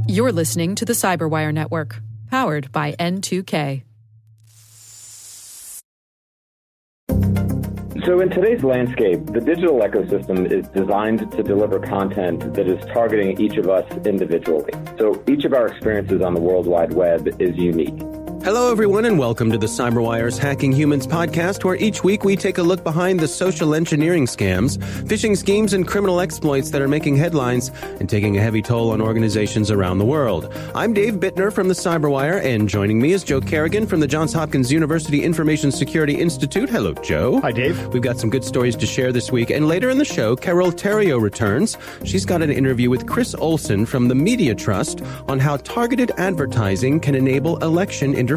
You're listening to the Cyberwire Network, powered by N2K. So in today's landscape, the digital ecosystem is designed to deliver content that is targeting each of us individually. So each of our experiences on the World Wide Web is unique. Hello, everyone, and welcome to the CyberWire's Hacking Humans podcast, where each week we take a look behind the social engineering scams, phishing schemes, and criminal exploits that are making headlines and taking a heavy toll on organizations around the world. I'm Dave Bittner from the CyberWire, and joining me is Joe Kerrigan from the Johns Hopkins University Information Security Institute. Hello, Joe. Hi, Dave. We've got some good stories to share this week, and later in the show, Carol Theriault returns. She's got an interview with Chris Olson from the Media Trust on how targeted advertising can enable election interference.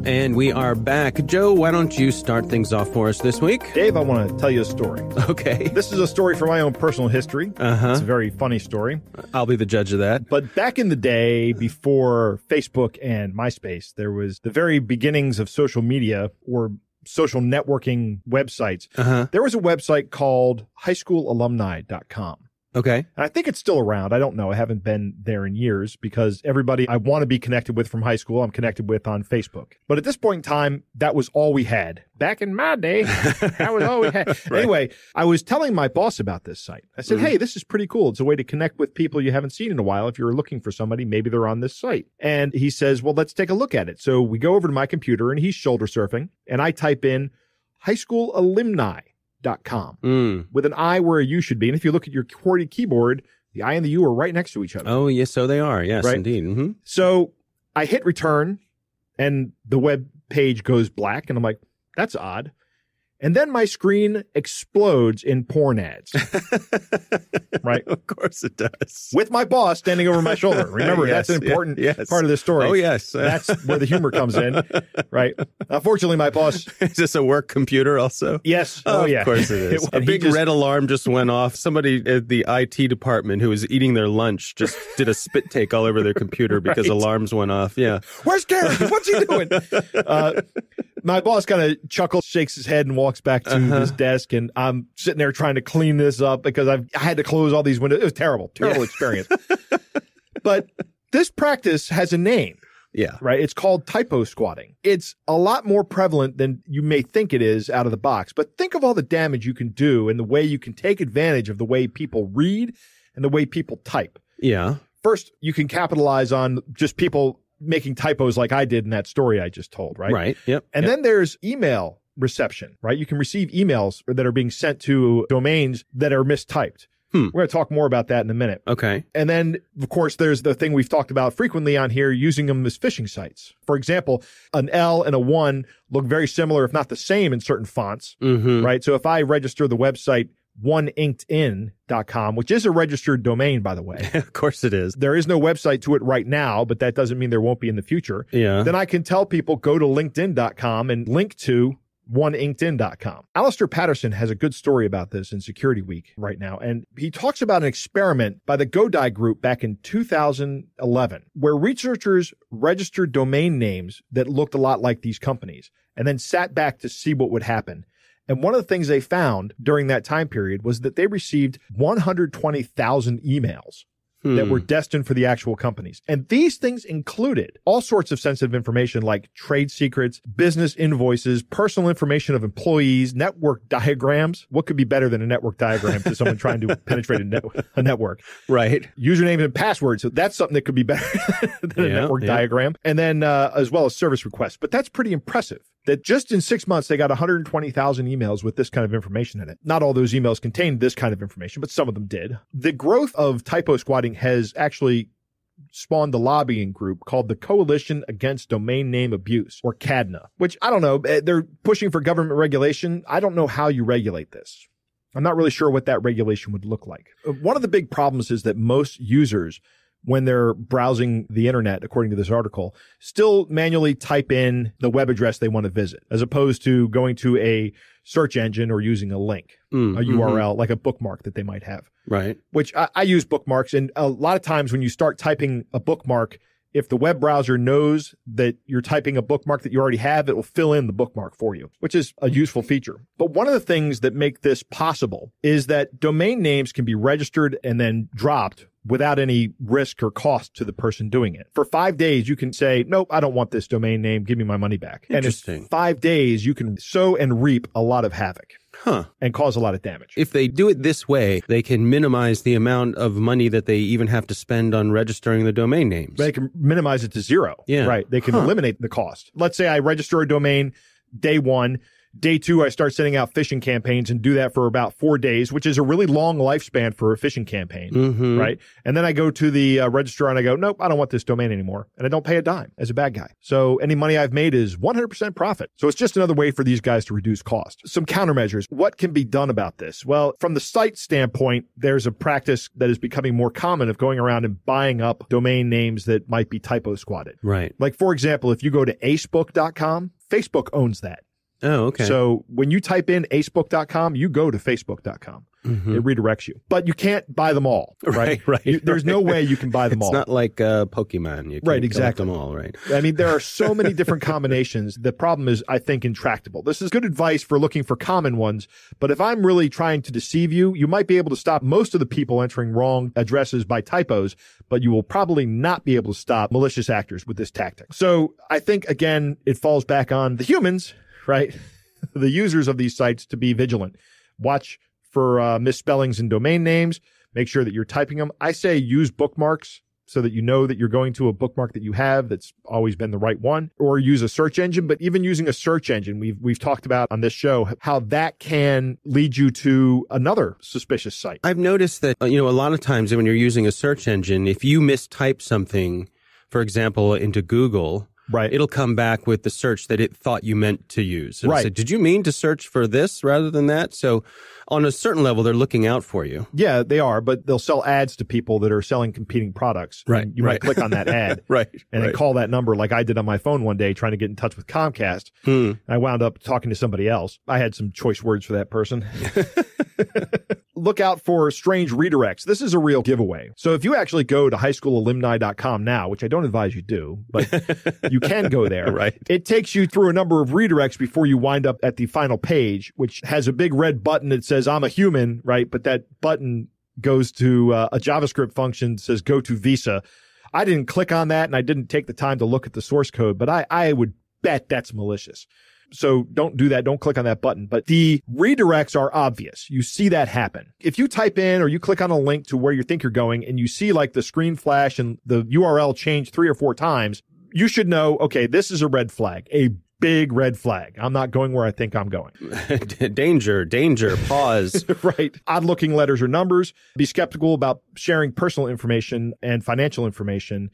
And we are back. Joe, why don't you start things off for us this week? Dave, I want to tell you a story. Okay. This is a story from my own personal history. It's a very funny story. I'll be the judge of that. But back in the day, before Facebook and MySpace, there was the very beginnings of social media or social networking websites. There was a website called highschoolalumni.com. Okay. And I think it's still around. I don't know. I haven't been there in years because everybody I want to be connected with from high school, I'm connected with on Facebook. But at this point in time, that was all we had. Back in my day, that was all we had. Right. Anyway, I was telling my boss about this site. I said, hey, this is pretty cool. It's a way to connect with people you haven't seen in a while. If you're looking for somebody, maybe they're on this site. And he says, well, let's take a look at it. So we go over to my computer and he's shoulder surfing and I type in highschoolalumni.com with an I where a U should be. And if you look at your QWERTY keyboard, the I and the U are right next to each other. Oh, yes, so they are. Yes, right? Indeed. Mm-hmm. So I hit return and the web page goes black and I'm like, that's odd. And then my screen explodes in porn ads. Right? Of course it does. With my boss standing over my shoulder. Remember, yes, that's an important part of this story. Oh, yes. That's where the humor comes in. Right? Unfortunately, my boss... Is this a work computer also? Yes. Oh, yeah. Of course it is. A big red alarm just went off. Somebody at the IT department who was eating their lunch just did a spit take all over their computer because alarms went off. Yeah. Where's Gary? What's he doing? My boss kind of chuckles, shakes his head, and walks back to his desk. And I'm sitting there trying to clean this up because I had to close all these windows. It was terrible experience. But this practice has a name. Yeah. Right? It's called typo squatting. It's a lot more prevalent than you may think it is out of the box. But think of all the damage you can do and the way you can take advantage of the way people read and the way people type. Yeah. First, you can capitalize on just people making typos like I did in that story I just told, right? Right. Yep. And then there's email reception, right? You can receive emails that are being sent to domains that are mistyped. We're going to talk more about that in a minute. Okay. And then, of course, there's the thing we've talked about frequently on here, using them as phishing sites. For example, an L and a 1 look very similar, if not the same, in certain fonts, right? So if I register the website oneinkedin.com, which is a registered domain, by the way. Of course it is. There is no website to it right now, but that doesn't mean there won't be in the future. Yeah. Then I can tell people go to linkedin.com and link to oneinkedin.com. Alistair Patterson has a good story about this in Security Week right now, and he talks about an experiment by the Godai Group back in 2011, where researchers registered domain names that looked a lot like these companies, and then sat back to see what would happen. And one of the things they found during that time period was that they received 120,000 emails that were destined for the actual companies. And these things included all sorts of sensitive information like trade secrets, business invoices, personal information of employees, network diagrams. What could be better than a network diagram to someone trying to penetrate a network? Right. Username and password. So that's something that could be better than a network diagram. And then as well as service requests. But that's pretty impressive. That just in 6 months, they got 120,000 emails with this kind of information in it. Not all those emails contained this kind of information, but some of them did. The growth of typo squatting has actually spawned a lobbying group called the Coalition Against Domain Name Abuse, or CADNA, which I don't know. They're pushing for government regulation. I don't know how you regulate this. I'm not really sure what that regulation would look like. One of the big problems is that most users, when they're browsing the internet, according to this article, still manually type in the web address they want to visit, as opposed to going to a search engine or using a link, a URL, like a bookmark that they might have. Right. Which I use bookmarks. And a lot of times when you start typing a bookmark if the web browser knows that you're typing a bookmark that you already have, it will fill in the bookmark for you, which is a useful feature. But one of the things that make this possible is that domain names can be registered and then dropped without any risk or cost to the person doing it. For 5 days, you can say, nope, I don't want this domain name. Give me my money back. Interesting. And in 5 days, you can sow and reap a lot of havoc. Huh. And cause a lot of damage. If they do it this way, they can minimize the amount of money that they even have to spend on registering the domain names. They can minimize it to zero. Yeah. Right. They can eliminate the cost. Let's say I register a domain day 1. Day 2, I start sending out phishing campaigns and do that for about 4 days, which is a really long lifespan for a phishing campaign, right? And then I go to the registrar and I go, nope, I don't want this domain anymore. And I don't pay a dime as a bad guy. So any money I've made is 100% profit. So it's just another way for these guys to reduce cost. Some countermeasures. What can be done about this? Well, from the site standpoint, there's a practice that is becoming more common of going around and buying up domain names that might be typo squatted. Right. Like, for example, if you go to acebook.com, Facebook owns that. Oh, okay. So when you type in acebook.com, you go to facebook.com. It redirects you. But you can't buy them all, right? There's no way you can buy them all. It's not like Pokemon. You can collect them all, right? I mean, there are so many different combinations. The problem is, I think, intractable. This is good advice for looking for common ones. But if I'm really trying to deceive you, you might be able to stop most of the people entering wrong addresses by typos, but you will probably not be able to stop malicious actors with this tactic. So I think, again, it falls back on the humans, right? The users of these sites to be vigilant. Watch for misspellings in domain names. Make sure that you're typing them. I say use bookmarks so that you know that you're going to a bookmark that you have that's always been the right one, or use a search engine. But even using a search engine, we've talked about on this show how that can lead you to another suspicious site. I've noticed that, a lot of times when you're using a search engine, if you mistype something, for example, into Google, right, it'll come back with the search that it thought you meant to use. Right. Say, did you mean to search for this rather than that? So on a certain level, they're looking out for you. Yeah, they are, but they'll sell ads to people that are selling competing products. Right. You might click on that ad. Right. And then call that number like I did on my phone one day trying to get in touch with Comcast. I wound up talking to somebody else. I had some choice words for that person. Look out for strange redirects. This is a real giveaway. So if you actually go to highschoolalumni.com now, which I don't advise you do, but you can go there. Right. It takes you through a number of redirects before you wind up at the final page, which has a big red button that says, I'm a human, right? But that button goes to a JavaScript function that says, go to Visa. I didn't click on that and I didn't take the time to look at the source code, but I would bet that's malicious. So don't do that. Don't click on that button. But the redirects are obvious. You see that happen. If you type in or you click on a link to where you think you're going and you see like the screen flash and the URL change 3 or 4 times, you should know, okay, this is a red flag, a big red flag. I'm not going where I think I'm going. Danger, pause. Right. Odd looking letters or numbers. Be skeptical about sharing personal information and financial information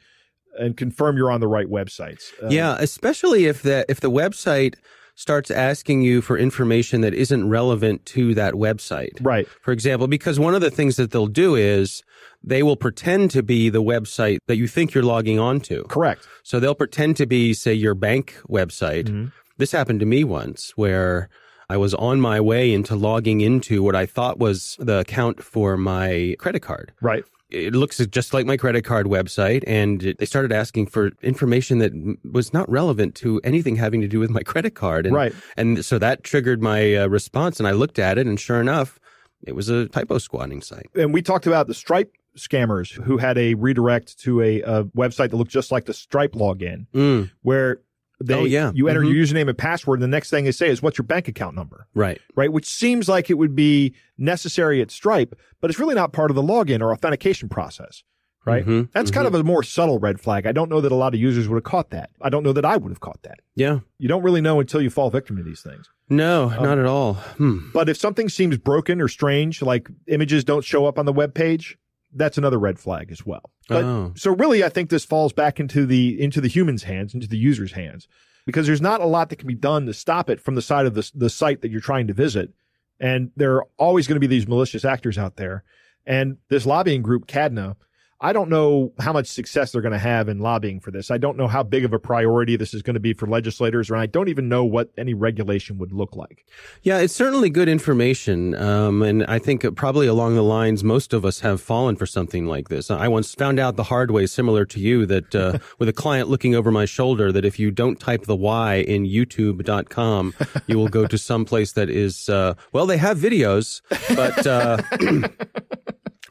and confirm you're on the right websites. Yeah, especially if the website starts asking you for information that isn't relevant to that website. Right. For example, because one of the things that they'll do is they will pretend to be the website that you think you're logging on to. Correct. So they'll pretend to be, say, your bank website. This happened to me once where I was on my way into logging into what I thought was the account for my credit card. Right. It looks just like my credit card website, and they started asking for information that was not relevant to anything having to do with my credit card. And, right. And so that triggered my response, and I looked at it, and sure enough, it was a typo squatting site. And we talked about the Stripe scammers who had a redirect to a website that looked just like the Stripe login, where you enter your username and password, and the next thing they say is, what's your bank account number? Right. Right. Which seems like it would be necessary at Stripe, but it's really not part of the login or authentication process. Right. That's kind of a more subtle red flag. I don't know that a lot of users would have caught that. I don't know that I would have caught that. Yeah. You don't really know until you fall victim to these things. No, not at all. But if something seems broken or strange, like images don't show up on the web page, that's another red flag as well. But, so really, I think this falls back into the human's hands, into the user's hands, because there's not a lot that can be done to stop it from the side of the site that you're trying to visit. And there are always going to be these malicious actors out there. And this lobbying group, CADNA, I don't know how much success they're going to have in lobbying for this. I don't know how big of a priority this is going to be for legislators, and I don't even know what any regulation would look like. Yeah, it's certainly good information. And I think probably along the lines, most of us have fallen for something like this. I once found out the hard way, similar to you, that with a client looking over my shoulder, that if you don't type the Y in youtube.com, you will go to some place that is, they have videos, but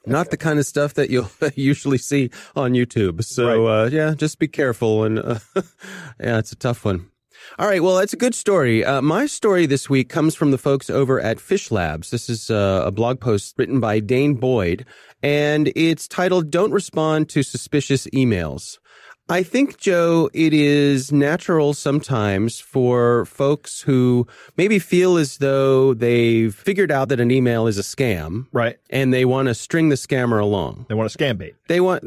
not the kind of stuff that you'll usually see on YouTube. So, just be careful. And it's a tough one. All right. Well, that's a good story. My story this week comes from the folks over at Fish Labs. This is a blog post written by Dane Boyd, and it's titled, "Don't Respond to Suspicious Emails." I think, Joe, it is natural sometimes for folks who maybe feel as though they've figured out that an email is a scam. Right. And they want to string the scammer along. They want a scam bait. Or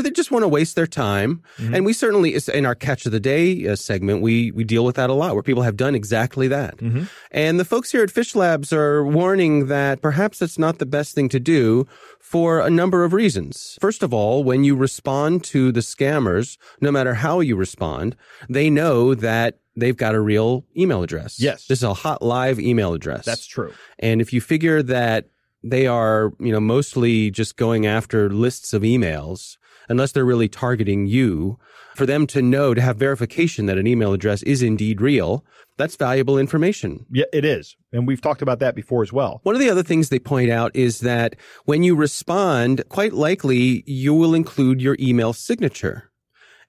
they just want to waste their time. Mm-hmm. And we certainly, in our Catch of the Day segment, we deal with that a lot, where people have done exactly that. Mm-hmm. And the folks here at Fish Labs are warning that perhaps that's not the best thing to do for a number of reasons. First of all, when you respond to the scammers, no matter how you respond, they know that they've got a real email address. Yes. This is a hot live email address. That's true. And if you figure that they are, mostly just going after lists of emails, unless they're really targeting you, for them to know, to have verification that an email address is indeed real, that's valuable information. Yeah, it is. And we've talked about that before as well. One of the other things they point out is that when you respond, quite likely you will include your email signature.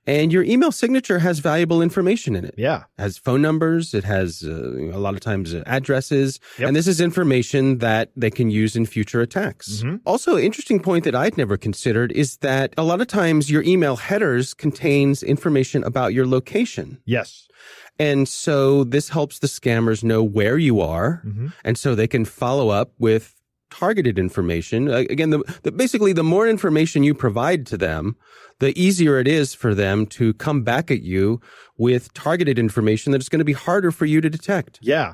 And your email signature has valuable information in it. Yeah. It has phone numbers. It has a lot of times addresses. Yep. And this is information that they can use in future attacks. Mm-hmm. Also, an interesting point that I'd never considered is that a lot of times your email headers contains information about your location. Yes. And so this helps the scammers know where you are. Mm-hmm. And so they can follow up with targeted information. Again, basically, the more information you provide to them, the easier it is for them to come back at you with targeted information that it's going to be harder for you to detect. Yeah.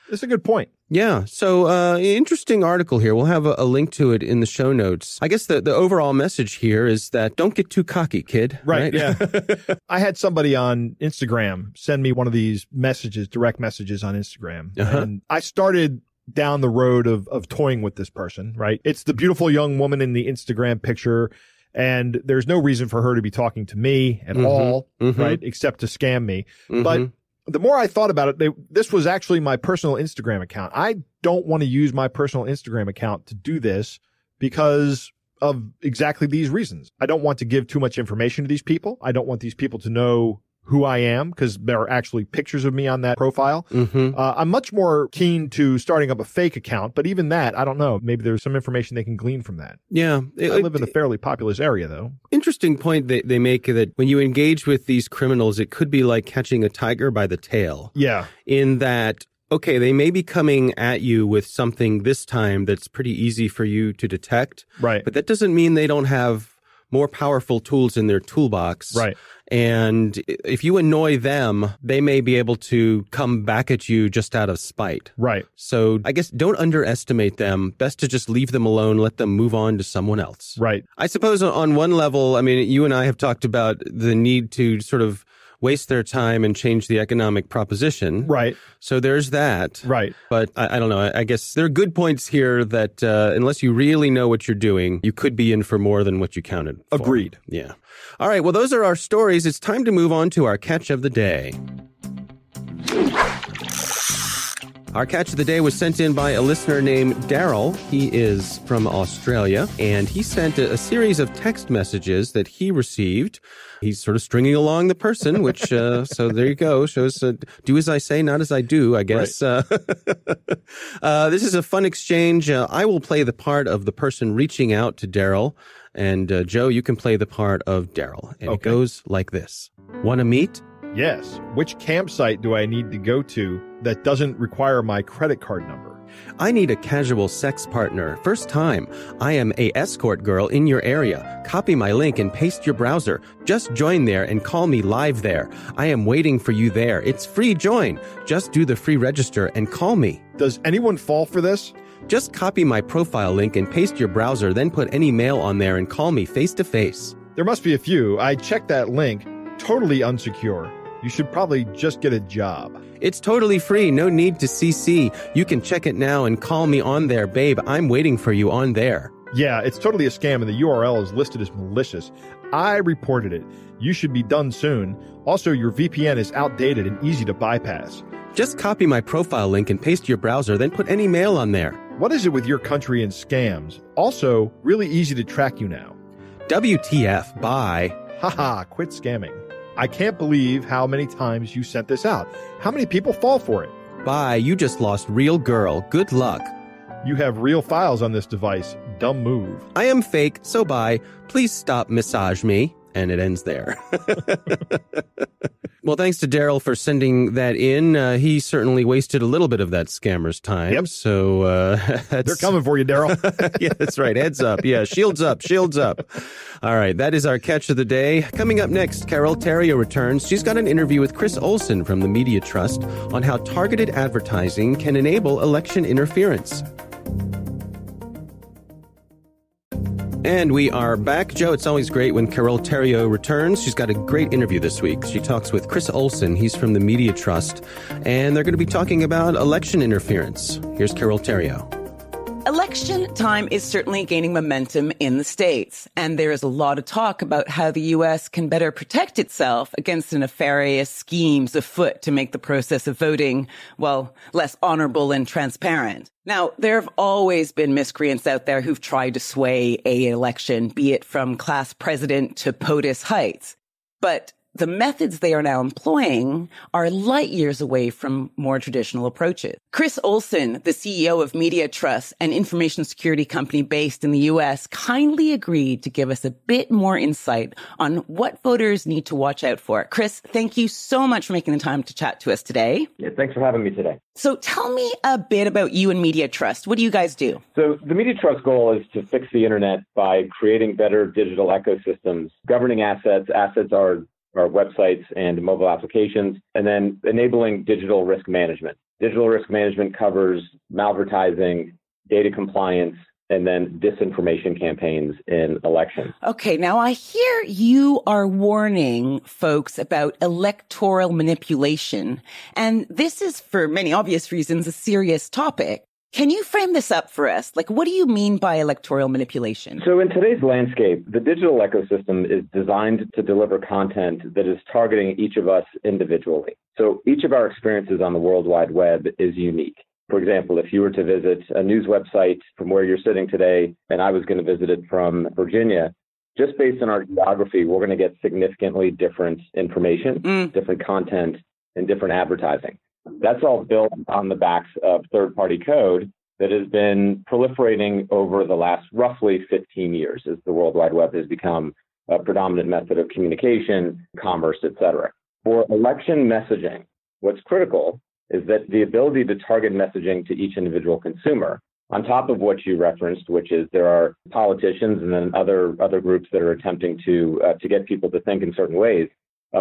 That's a good point. Yeah. So, interesting article here. We'll have a link to it in the show notes. I guess the overall message here is that don't get too cocky, kid. Right? Yeah. I had somebody on Instagram send me one of these messages, direct messages on Instagram. Uh-huh. And I started down the road of toying with this person, right? It's the beautiful young woman in the Instagram picture, and there's no reason for her to be talking to me at all, right? Except to scam me. Mm-hmm. But the more I thought about it, this was actually my personal Instagram account. I don't want to use my personal Instagram account to do this because of exactly these reasons. I don't want to give too much information to these people. I don't want these people to know who I am, because there are actually pictures of me on that profile. Mm-hmm. I'm much more keen to starting up a fake account, but even that, I don't know. Maybe there's some information they can glean from that. Yeah. I live in a fairly populous area, though. Interesting point they make, that when you engage with these criminals, it could be like catching a tiger by the tail. Yeah. In that, okay, they may be coming at you with something this time that's pretty easy for you to detect. Right. But that doesn't mean they don't have more powerful tools in their toolbox. Right. And if you annoy them, they may be able to come back at you just out of spite. Right. So I guess don't underestimate them. Best to just leave them alone, let them move on to someone else. Right. I suppose on one level, I mean, you and I have talked about the need to sort of waste their time and change the economic proposition. Right. So there's that. Right. But I don't know. I guess there are good points here that unless you really know what you're doing, you could be in for more than what you counted for. Agreed. Yeah. All right. Well, those are our stories. It's time to move on to our catch of the day. Our catch of the day was sent in by a listener named Daryl. He is from Australia, and he sent a series of text messages that he received. He's sort of stringing along the person, which, so there you go, shows do as I say, not as I do, I guess. Right. This is a fun exchange. I will play the part of the person reaching out to Daryl, and Joe, you can play the part of Daryl. And It goes like this. Want to meet? Yes. Which campsite do I need to go to that doesn't require my credit card number? I need a casual sex partner. First time. I am a escort girl in your area. Copy my link and paste your browser. Just join there and call me live there. I am waiting for you there. It's free join. Just do the free register and call me. Does anyone fall for this? Just copy my profile link and paste your browser, then put any mail on there and call me face to face. There must be a few. I checked that link. Totally unsecure. You should probably just get a job. It's totally free. No need to CC. You can check it now and call me on there, babe. I'm waiting for you on there. Yeah, it's totally a scam, and the URL is listed as malicious. I reported it. You should be done soon. Also, your VPN is outdated and easy to bypass. Just copy my profile link and paste your browser, then put any mail on there. What is it with your country and scams? Also, really easy to track you now. WTF, bye. Haha, quit scamming. I can't believe how many times you sent this out. How many people fall for it? Bye, you just lost real girl. Good luck. You have real files on this device. Dumb move. I am fake, so bye. Please stop massage me. And it ends there. Well, thanks to Daryl for sending that in. He certainly wasted a little bit of that scammer's time. Yep. So they're coming for you, Daryl. Yeah, that's right. Heads up. Yeah, shields up, shields up. All right, that is our catch of the day. Coming up next, Carol Theriault returns. She's got an interview with Chris Olsen from the Media Trust on how targeted advertising can enable election interference. And we are back. Joe, it's always great when Carol Theriault returns. She's got a great interview this week. She talks with Chris Olsen. He's from the Media Trust. And they're going to be talking about election interference. Here's Carol Theriault. Election time is certainly gaining momentum in the States, and there is a lot of talk about how the U.S. can better protect itself against the nefarious schemes afoot to make the process of voting, well, less honorable and transparent. Now, there have always been miscreants out there who've tried to sway an election, be it from class president to POTUS Heights. But the methods they are now employing are light years away from more traditional approaches. Chris Olsen, the CEO of Media Trust, an information security company based in the U.S., kindly agreed to give us a bit more insight on what voters need to watch out for. Chris, thank you so much for making the time to chat to us today. Yeah, thanks for having me today. So tell me a bit about you and Media Trust. What do you guys do? So the Media Trust goal is to fix the internet by creating better digital ecosystems, governing assets. Assets are websites and mobile applications, and then enabling digital risk management. Digital risk management covers malvertising, data compliance, and then disinformation campaigns in elections. Okay, now I hear you are warning folks about electoral manipulation, and this is, for many obvious reasons, a serious topic. Can you frame this up for us? Like, what do you mean by electoral manipulation? So in today's landscape, the digital ecosystem is designed to deliver content that is targeting each of us individually. So each of our experiences on the World Wide Web is unique. For example, if you were to visit a news website from where you're sitting today, and I was going to visit it from Virginia, just based on our geography, we're going to get significantly different information, different content, and different advertising. That's all built on the backs of third-party code that has been proliferating over the last roughly 15 years as the World Wide Web has become a predominant method of communication, commerce, et cetera. For election messaging, what's critical is that the ability to target messaging to each individual consumer, on top of what you referenced, which is there are politicians and then other groups that are attempting to get people to think in certain ways,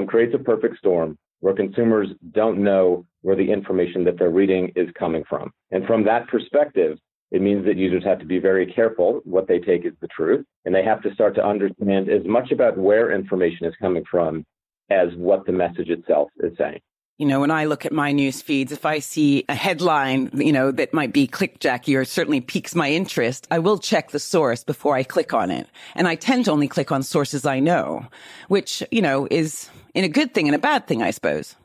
creates a perfect storm where consumers don't know where the information that they're reading is coming from. And from that perspective, it means that users have to be very careful what they take as the truth, and they have to start to understand as much about where information is coming from as what the message itself is saying. You know, when I look at my news feeds, if I see a headline, that might be clickjacky or certainly piques my interest, I will check the source before I click on it. And I tend to only click on sources I know, which, is in a good thing and a bad thing, I suppose.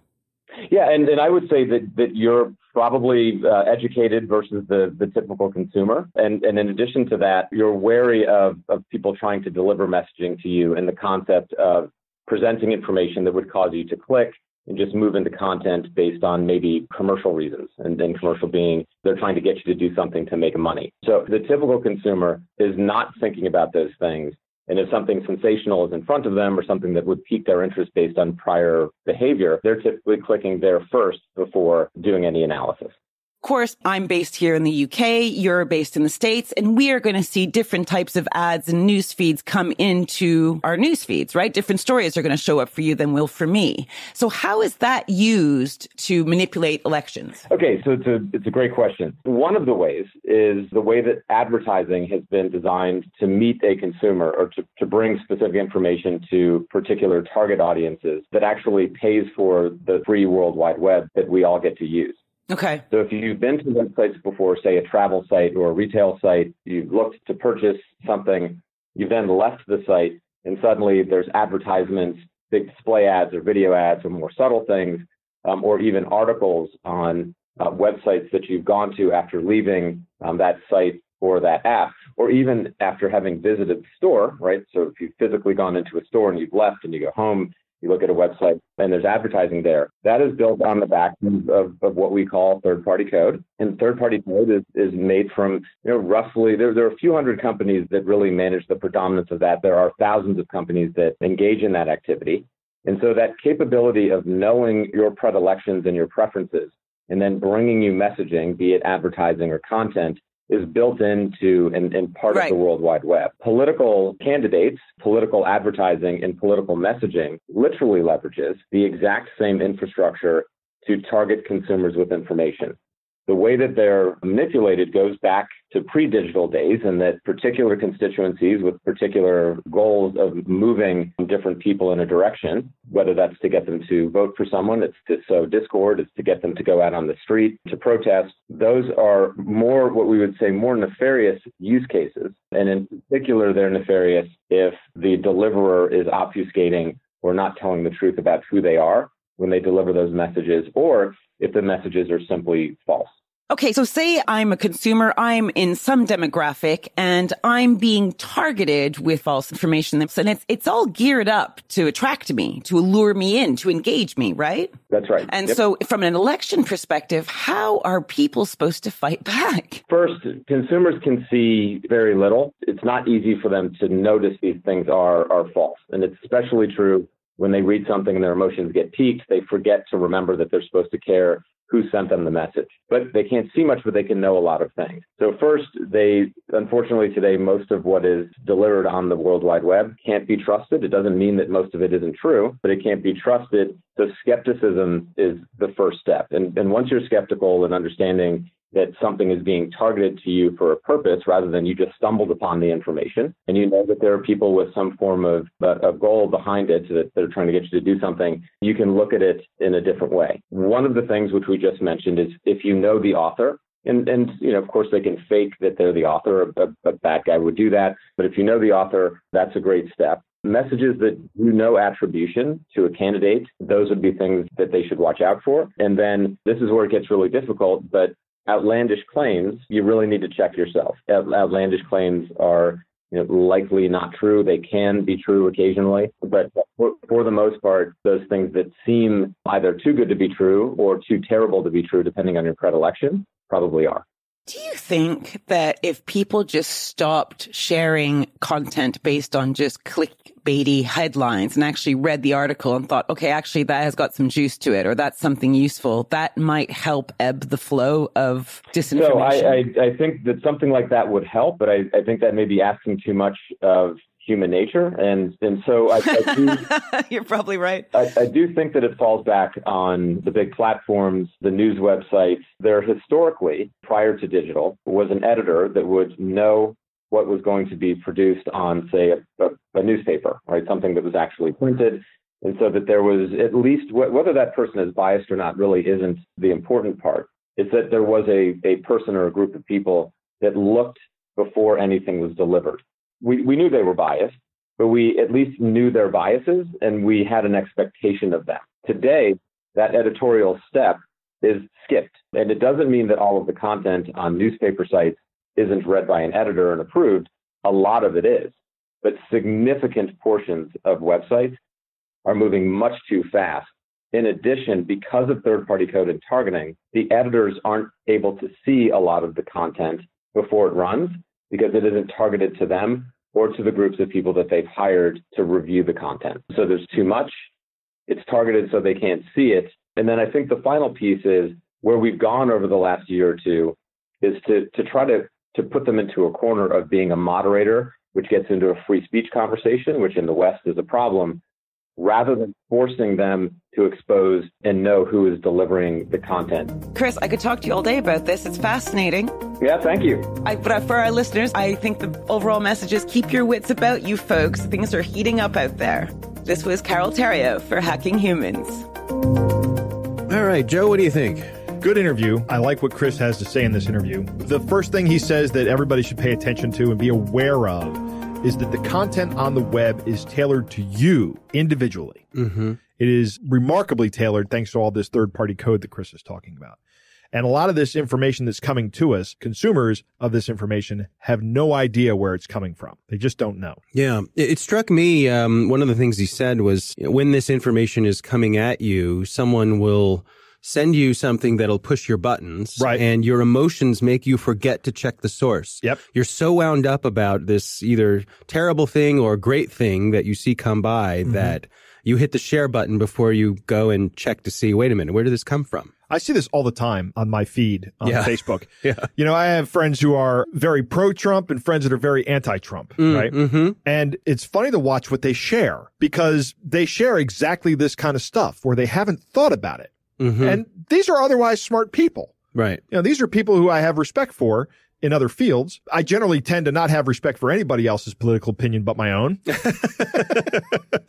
Yeah, and I would say that you're probably educated versus the typical consumer. And in addition to that, you're wary of people trying to deliver messaging to you and the concept of presenting information that would cause you to click and just move into content based on maybe commercial reasons. And then commercial being they're trying to get you to do something to make money. So the typical consumer is not thinking about those things. And if something sensational is in front of them or something that would pique their interest based on prior behavior, they're typically clicking there first before doing any analysis. Of course, I'm based here in the UK, you're based in the States, and we are going to see different types of ads and news feeds come into our news feeds, right? Different stories are going to show up for you than will for me. So how is that used to manipulate elections? Okay, so it's a great question. One of the ways is the way that advertising has been designed to meet a consumer or to bring specific information to particular target audiences that actually pays for the free World Wide Web that we all get to use. Okay. So if you've been to websites before, say a travel site or a retail site, you've looked to purchase something, you've then left the site, and suddenly there's advertisements, big display ads or video ads or more subtle things, or even articles on websites that you've gone to after leaving that site or that app, or even after having visited the store, right? So if you've physically gone into a store and you've left and you go home, you look at a website and there's advertising there. That is built on the back of what we call third-party code. And third-party code is made from, roughly, there are a few hundred companies that really manage the predominance of that. There are thousands of companies that engage in that activity. And so that capability of knowing your predilections and your preferences and then bringing you messaging, be it advertising or content, is built into and part of the World Wide Web. Political candidates, political advertising, and political messaging literally leverages the exact same infrastructure to target consumers with information. The way that they're manipulated goes back to pre-digital days, and that particular constituencies with particular goals of moving different people in a direction, whether that's to get them to vote for someone, it's to sow discord, it's to get them to go out on the street to protest. Those are more, what we would say, more nefarious use cases. And in particular, they're nefarious if the deliverer is obfuscating or not telling the truth about who they are when they deliver those messages, or if the messages are simply false. Okay, so say I'm a consumer, I'm in some demographic, and I'm being targeted with false information. And it's all geared up to attract me, to allure me in, to engage me, right? That's right. And so from an election perspective, how are people supposed to fight back? First, consumers can see very little. It's not easy for them to notice these things are false. And it's especially true when they read something and their emotions get piqued. They forget to remember that they're supposed to care who sent them the message. But they can't see much, but they can know a lot of things. So first, unfortunately today, most of what is delivered on the World Wide Web can't be trusted. It doesn't mean that most of it isn't true, but it can't be trusted. So skepticism is the first step. And once you're skeptical and understanding that something is being targeted to you for a purpose rather than you just stumbled upon the information, and you know that there are people with some form of goal behind it that they're trying to get you to do something, you can look at it in a different way. One of the things which we just mentioned is if you know the author, and of course they can fake that they're the author, a bad guy would do that, but if you know the author, that's a great step. Messages that attribution to a candidate, those would be things that they should watch out for. And then this is where it gets really difficult, but outlandish claims, you really need to check yourself. Outlandish claims are likely not true. They can be true occasionally, but for the most part, those things that seem either too good to be true or too terrible to be true, depending on your predilection, probably are. Do you think that if people just stopped sharing content based on just clickbaity headlines and actually read the article and thought, okay, actually that has got some juice to it, or that's something useful, that might help ebb the flow of disinformation? So I think that something like that would help, but I think that may be asking too much of human nature. And so I do, you're probably right. I do think that it falls back on the big platforms, the news websites. There historically, prior to digital, was an editor that would know what was going to be produced on, say, a newspaper, right? Something that was actually printed. And so that there was at least, whether that person is biased or not really isn't the important part. It's that there was a person or a group of people that looked before anything was delivered. We knew they were biased, but we at least knew their biases and we had an expectation of them. Today, that editorial step is skipped. And it doesn't mean that all of the content on newspaper sites isn't read by an editor and approved. A lot of it is. But significant portions of websites are moving much too fast. In addition, because of third-party code and targeting, the editors aren't able to see a lot of the content before it runs, because it isn't targeted to them or to the groups of people that they've hired to review the content. So there's too much. It's targeted so they can't see it. And then I think the final piece is Where we've gone over the last year or two is to try to put them into a corner of being a moderator, which gets into a free speech conversation, which in the West is a problem, rather than forcing them to expose and know who is delivering the content. Chris, I could talk to you all day about this. It's fascinating. Yeah, thank you. But for our listeners, I think the overall message is keep your wits about you folks. Things are heating up out there. This was Carol Theriault for Hacking Humans. All right, Joe, what do you think? Good interview. I like what Chris has to say in this interview. The first thing he says that everybody should pay attention to and be aware of is that the content on the web is tailored to you individually. Mm-hmm. It is remarkably tailored thanks to all this third-party code that Chris is talking about. And a lot of this information that's coming to us, consumers of this information, have no idea where it's coming from. They just don't know. Yeah. It struck me, one of the things he said was, when this information is coming at you, someone will send you something that'll push your buttons, right, and your emotions make you forget to check the source. Yep. You're so wound up about this either terrible thing or great thing that you see come by that you hit the share button before you go and check to see, wait a minute, where did this come from? I see this all the time on my feed on Facebook. Yeah. You know, I have friends who are very pro-Trump and friends that are very anti-Trump, right? Mm-hmm. And it's funny to watch what they share because they share exactly this kind of stuff where they haven't thought about it. Mm-hmm. And these are otherwise smart people. Right. You know, these are people who I have respect for in other fields. I generally tend to not have respect for anybody else's political opinion but my own.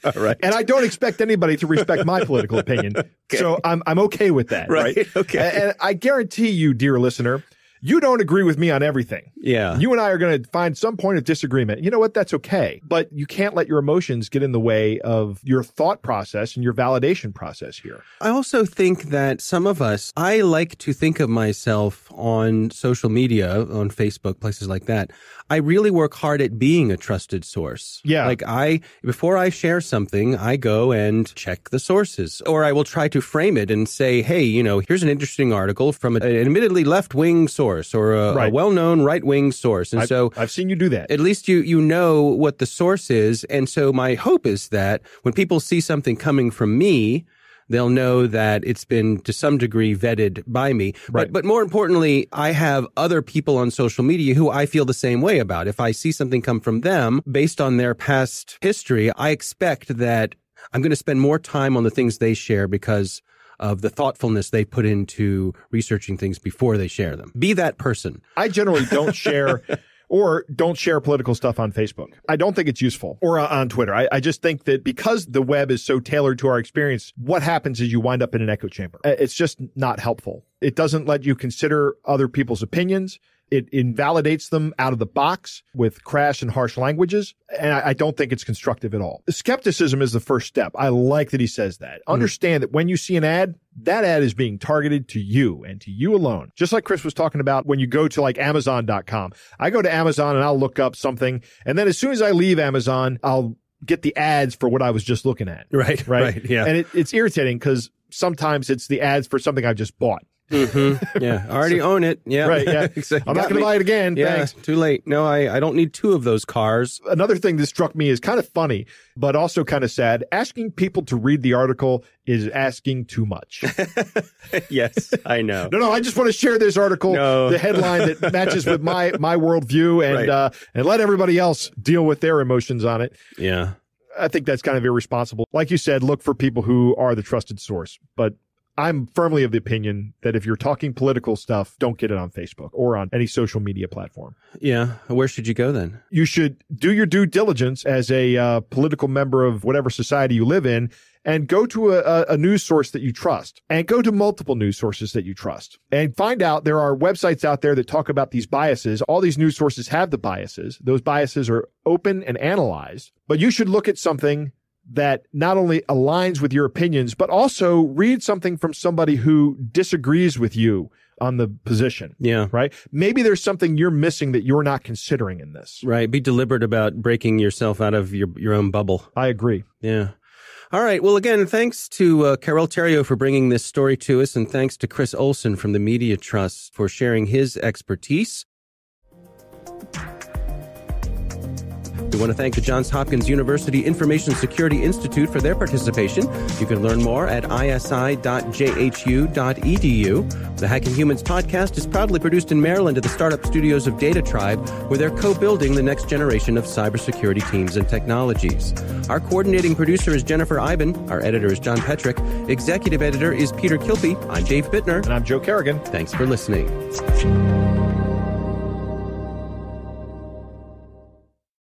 All right. And I don't expect anybody to respect my political opinion. Okay. So I'm okay with that. Right. Okay. And I guarantee you, dear listener, you don't agree with me on everything. Yeah. You and I are going to find some point of disagreement. You know what? That's okay. But you can't let your emotions get in the way of your thought process and your validation process here. I also think that some of us, I like to think of myself on social media, on Facebook, places like that. I really work hard at being a trusted source. Yeah. Like before I share something, I go and check the sources, or I will try to frame it and say, hey, you know, here's an interesting article from an admittedly left-wing source or a well-known right-wing source. And I've seen you do that. At least you know what the source is. And so my hope is that when people see something coming from me, they'll know that it's been to some degree vetted by me. Right. But more importantly, I have other people on social media who I feel the same way about. If I see something come from them based on their past history, I expect that I'm going to spend more time on the things they share because of the thoughtfulness they put into researching things before they share them. Be that person. I generally don't share or don't share political stuff on Facebook. I don't think it's useful, or on Twitter. I just think that because the web is so tailored to our experience, what happens is you wind up in an echo chamber. It's just not helpful. It doesn't let you consider other people's opinions. It invalidates them out of the box with crass and harsh languages, and I don't think it's constructive at all. Skepticism is the first step. I like that he says that. Understand that when you see an ad, that ad is being targeted to you and to you alone. Just like Chris was talking about when you go to like Amazon.com. I go to Amazon and I'll look up something, and then as soon as I leave Amazon, I'll get the ads for what I was just looking at. Right. Yeah. And it's irritating because sometimes it's the ads for something I just bought. Mm-hmm. Yeah. I already own it. Yeah. Right. Yeah. Exactly. I'm not going to buy it again. Yeah. Thanks. Too late. No, I don't need two of those cars. Another thing that struck me is kind of funny, but also kind of sad. Asking people to read the article is asking too much. Yes, I know. No, I just want to share this article, the headline that matches with my worldview, and let everybody else deal with their emotions on it. Yeah. I think that's kind of irresponsible. Like you said, look for people who are the trusted source, but I'm firmly of the opinion that if you're talking political stuff, don't get it on Facebook or on any social media platform. Yeah. Where should you go then? You should do your due diligence as a political member of whatever society you live in and go to a news source that you trust, and go to multiple news sources that you trust, and find out there are websites out there that talk about these biases. All these news sources have the biases. Those biases are open and analyzed, but you should look at something that not only aligns with your opinions, but also read something from somebody who disagrees with you on the position. Yeah. Right? Maybe there's something you're missing that you're not considering in this. Right. Be deliberate about breaking yourself out of your own bubble. I agree. Yeah. All right. Well, again, thanks to Carol Theriault for bringing this story to us, and thanks to Chris Olson from the Media Trust for sharing his expertise. We want to thank the Johns Hopkins University Information Security Institute for their participation. You can learn more at isi.jhu.edu. The Hacking Humans podcast is proudly produced in Maryland at the startup studios of Data Tribe, where they're co-building the next generation of cybersecurity teams and technologies. Our coordinating producer is Jennifer Iben. Our editor is John Petrick. Executive editor is Peter Kilpie. I'm Dave Bittner. And I'm Joe Kerrigan. Thanks for listening.